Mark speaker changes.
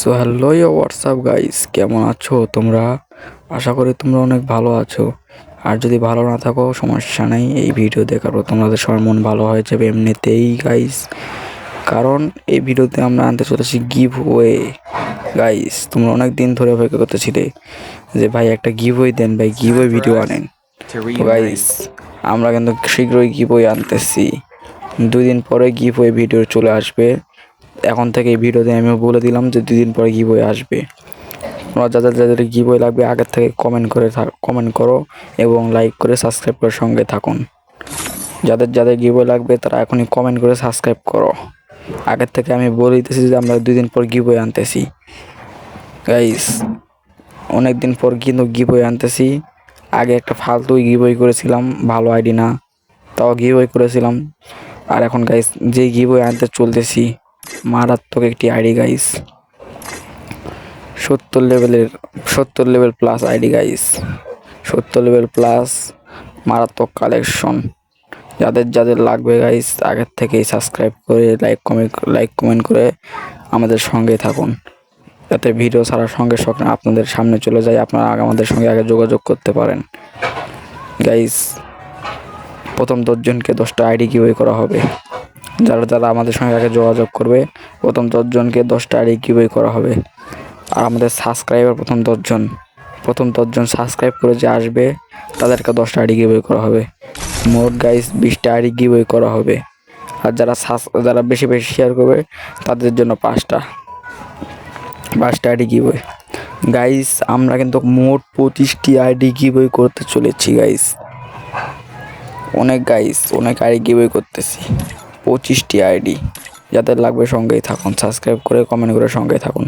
Speaker 1: So hello WhatsApp guys, কেমন আছো তোমরা? আশা করি তোমরা অনেক ভালো আছো। আর যদি ভালো না থাকো সমস্যা নেই, এই ভিডিও দেখার পর তোমাদের সবার মন ভালো হয়ে যাবে এমনিতেই গাইস। কারণ এই ভিডিওতে আমরা আনতে চলেছি গিভ ওয়ে গাইস। তোমরা অনেক দিন ধরে অপেক্ষা করতেছিলে যে ভাই একটা গিভ ওয়ে দেন, ভাই গিভ ওয়ে ভিডিও আনেন। তো গাইস আমরা কিন্তু শীঘ্রই গিভ ওয়ে আনতেছি। 2 দিন পরে গিভ ওয়ে ভিডিও চলে আসবে। এখন থেকে এই ভিডিওতে আমি বলে দিলাম যে 2 দিন পরে গিভওয়ে আসবে। তোমরা যাদের গিভওয়ে লাগবে আগের থেকে কমেন্ট করো এবং লাইক করে সাবস্ক্রাইব করে সঙ্গে থাকুন। যাদের গিভওয়ে লাগবে তারা এখনই কমেন্ট করে সাবস্ক্রাইব করো। আগের থেকে আমি বলে দিতেছি যে আমরা 2 দিন পর গিভওয়ে আনতেছি গাইস। অনেক দিন পর কিন্তু গিভওয়ে আনতেছি। আগে একটা ফালতু গিভওয়ে করেছিলাম, ভালো আইডি না, তাও গিভওয়ে করেছিলাম। আর এখন গাইস যে গিভওয়ে আনতে চলতেছি মারাত্মক একটি ID guys, 70 level plus ID guys, 70 level plus মারাত্মক কালেকশন। যাদের লাগবে গাইস আগের থেকেই সাবস্ক্রাইব করে লাইক কমেন্ট করে আমাদের সঙ্গে থাকুন, যাতে ভিডিও ছাড়ার সঙ্গে সঙ্গে আপনাদের সামনে চলে যায়, আপনারা আমাদের সঙ্গে আগে যোগাযোগ করতে পারেন গাইস। প্রথম 10 জনকে 10টা আইডি গিভওয়ে করা হবে। যারা আমাদের সঙ্গে আগে যোগাযোগ করবে প্রথম 10 জনকে 10টা আইডি গিভওয়ে করা হবে। আর আমাদের সাবস্ক্রাইবার প্রথম 10 জন সাবস্ক্রাইব করে যে আসবে তাদেরকে 10টা আইডি গিভওয়ে করা হবে। মোট গাইস 20টা আইডি গিভওয়ে করা হবে। আর যারা বেশি শেয়ার করবে তাদের জন্য 5টা আইডি গিভওয়ে গাইস। আমরা কিন্তু মোট 25টি আইডি গিভওয়ে করতে চলেছি গাইস। অনেক আইডি গিভওয়ে করতেছি, 25টি আইডি। যাদের লাগবে সঙ্গেই থাকুন, সাবস্ক্রাইব করে কমেন্ট করে সঙ্গেই থাকুন।